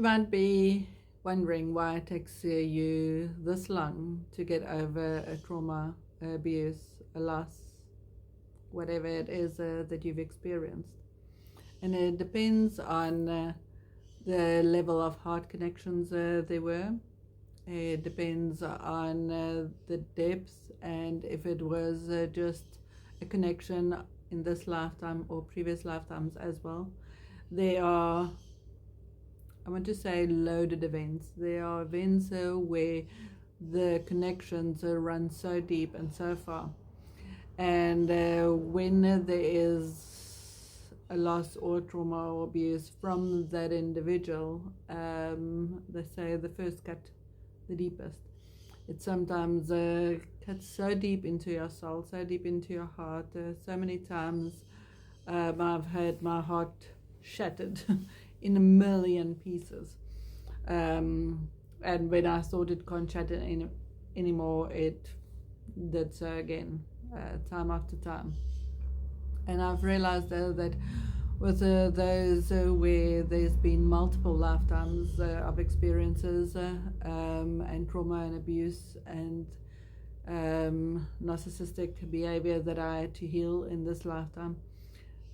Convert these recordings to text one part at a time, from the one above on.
You might be wondering why it takes you this long to get over a trauma, abuse, a loss, whatever it is that you've experienced. And it depends on the level of heart connections there were. It depends on the depth, and if it was just a connection in this lifetime or previous lifetimes as well. There are, I want to say, loaded events. There are events where the connections run so deep and so far. And when there is a loss or trauma or abuse from that individual, they say the first cut the deepest. It sometimes cuts so deep into your soul, so deep into your heart. So many times I've had my heart shattered in a million pieces. And when I thought it can't shatter anymore, it did so again, time after time. And I've realized that with those where there's been multiple lifetimes of experiences and trauma and abuse and narcissistic behavior that I had to heal in this lifetime,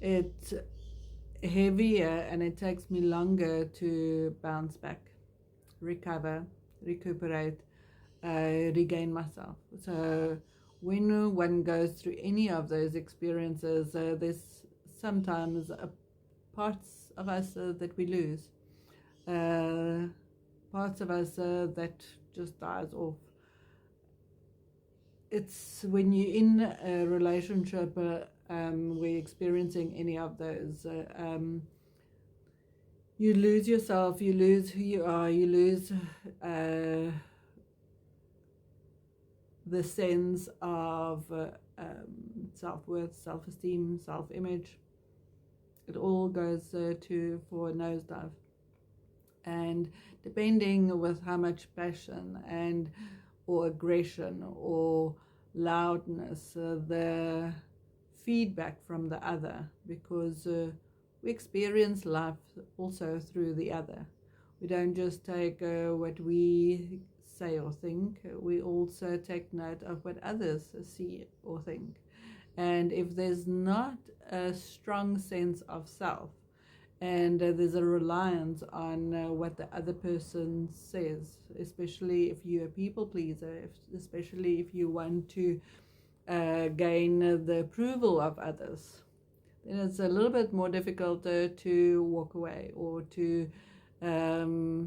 it's heavier and it takes me longer to bounce back, recover, recuperate, regain myself. So when one goes through any of those experiences, there's sometimes parts of us that we lose, parts of us that just dies off. It's when you're in a relationship we're experiencing any of those, you lose yourself, you lose who you are, you lose the sense of self-worth, self-esteem, self-image. It all goes for a nosedive. And depending with how much passion and or aggression or loudness, the feedback from the other, because we experience life also through the other. We don't just take what we say or think, we also take note of what others see or think. And if there's not a strong sense of self, and there's a reliance on what the other person says, especially if you're a people pleaser, especially if you want to gain the approval of others, then it's a little bit more difficult to walk away or to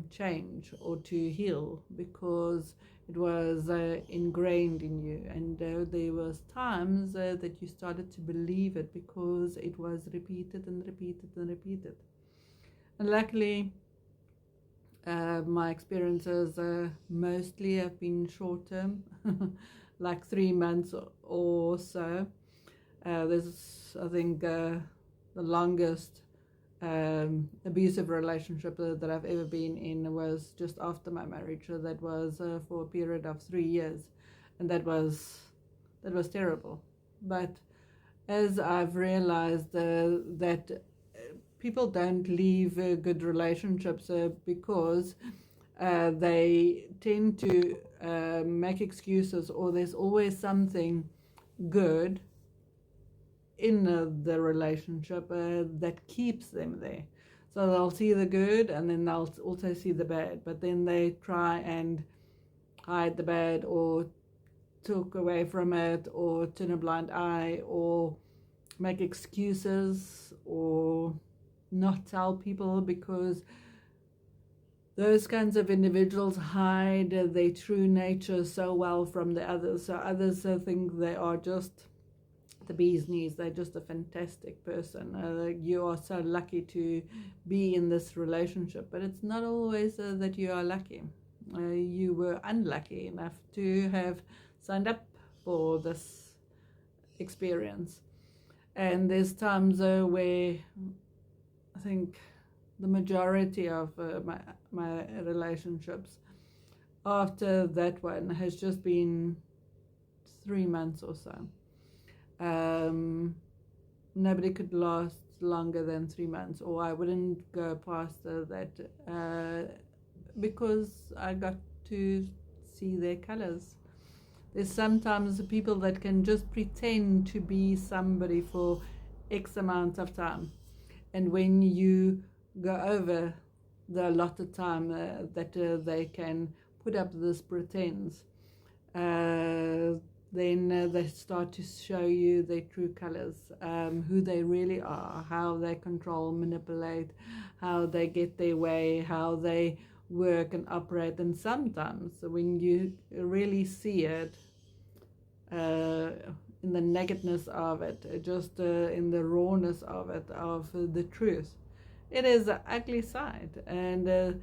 change or to heal, because it was ingrained in you, and there was times that you started to believe it because it was repeated and repeated and repeated. And luckily my experiences mostly have been short term, like 3 months or so. There's, I think, the longest abusive relationship that I've ever been in was just after my marriage. So that was for a period of 3 years, and that was terrible. But as I've realized that people don't leave good relationships because they tend to make excuses, or there's always something good in the relationship that keeps them there. So they'll see the good and then they'll also see the bad, but then they try and hide the bad or talk away from it or turn a blind eye or make excuses or not tell people, because those kinds of individuals hide their true nature so well from the others. So others think they are just the bee's knees, they're just a fantastic person. You are so lucky to be in this relationship, but it's not always that you are lucky. You were unlucky enough to have signed up for this experience. And there's times where I think the majority of my relationships after that one has just been 3 months or so. Nobody could last longer than 3 months, or I wouldn't go past that because I got to see their colors. There's sometimes people that can just pretend to be somebody for X amount of time, and when you go over the allotted time that they can put up this pretense, then they start to show you their true colors, who they really are, how they control, manipulate, how they get their way, how they work and operate. And sometimes when you really see it, in the nakedness of it, just in the rawness of it, of the truth, it is an ugly sight. And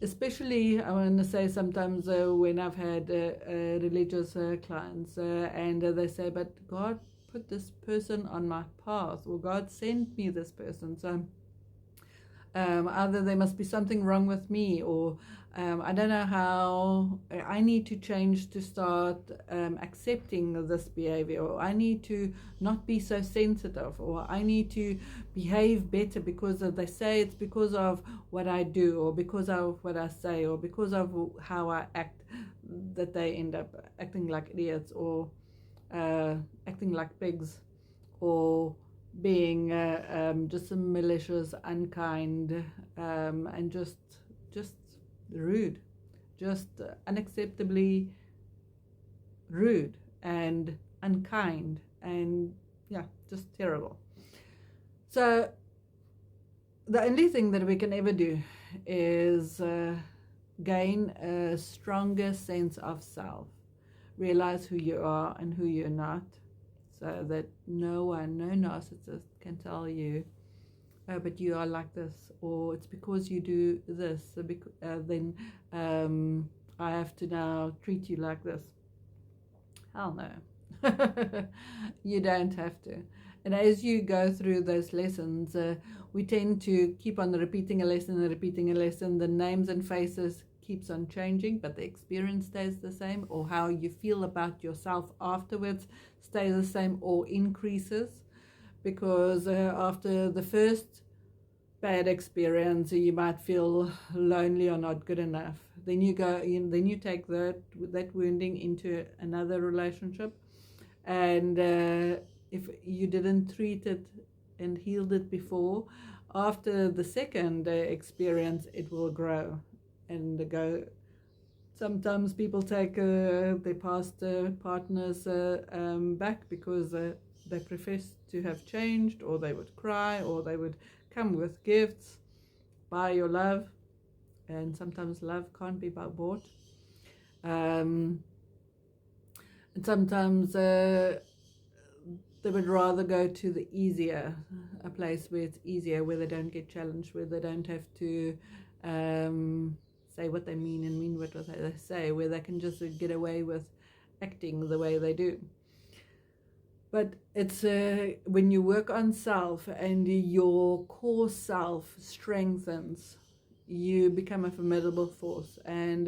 especially, I want to say, sometimes when I've had religious clients, and they say, but God put this person on my path, or God sent me this person, so either there must be something wrong with me, or I don't know how I need to change to start accepting this behavior, or I need to not be so sensitive, or I need to behave better because they say it's because of what I do, or because of what I say, or because of how I act, that they end up acting like idiots, or acting like pigs, or being just malicious, unkind, and just rude, just unacceptably rude and unkind, and yeah, just terrible. So the only thing that we can ever do is gain a stronger sense of self, realize who you are and who you're not, so that no narcissist can tell you, oh, but you are like this, or it's because you do this, then I have to now treat you like this. Hell no. You don't have to. And as you go through those lessons, we tend to keep on repeating a lesson and repeating a lesson. The names and faces keeps on changing, but the experience stays the same, or how you feel about yourself afterwards stays the same or increases. Because after the first bad experience, you might feel lonely or not good enough. Then you go in, then you take that wounding into another relationship, and if you didn't treat it and healed it before, after the second experience, it will grow and go. Sometimes people take their past partners back because they profess to have changed, or they would cry, or they would come with gifts, buy your love, and sometimes love can't be bought. And sometimes they would rather go to the easier, a place where it's easier, where they don't get challenged, where they don't have to say what they mean and mean what they say, where they can just get away with acting the way they do. But it's when you work on self and your core self strengthens, you become a formidable force, and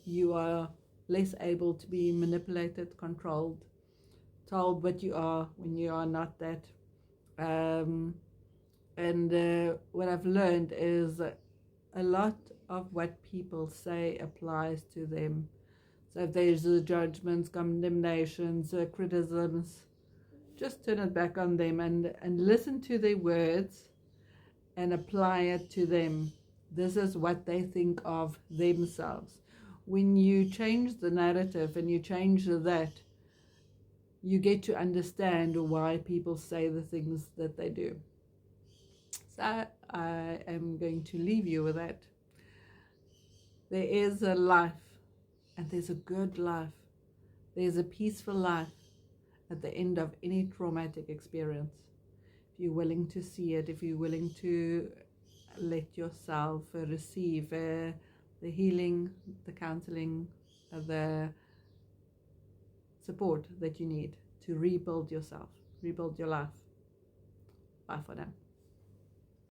you are less able to be manipulated, controlled, told what you are when you are not that. And what I've learned is a lot of what people say applies to them. So if there's judgments, condemnations, criticisms, just turn it back on them and listen to their words and apply it to them. This is what they think of themselves. When you change the narrative and you change that, you get to understand why people say the things that they do. So I am going to leave you with that. There is a life, and there's a good life. There's a peaceful life at the end of any traumatic experience. If you're willing to see it, if you're willing to let yourself receive the healing, the counseling, the support that you need to rebuild yourself, rebuild your life. Bye for now.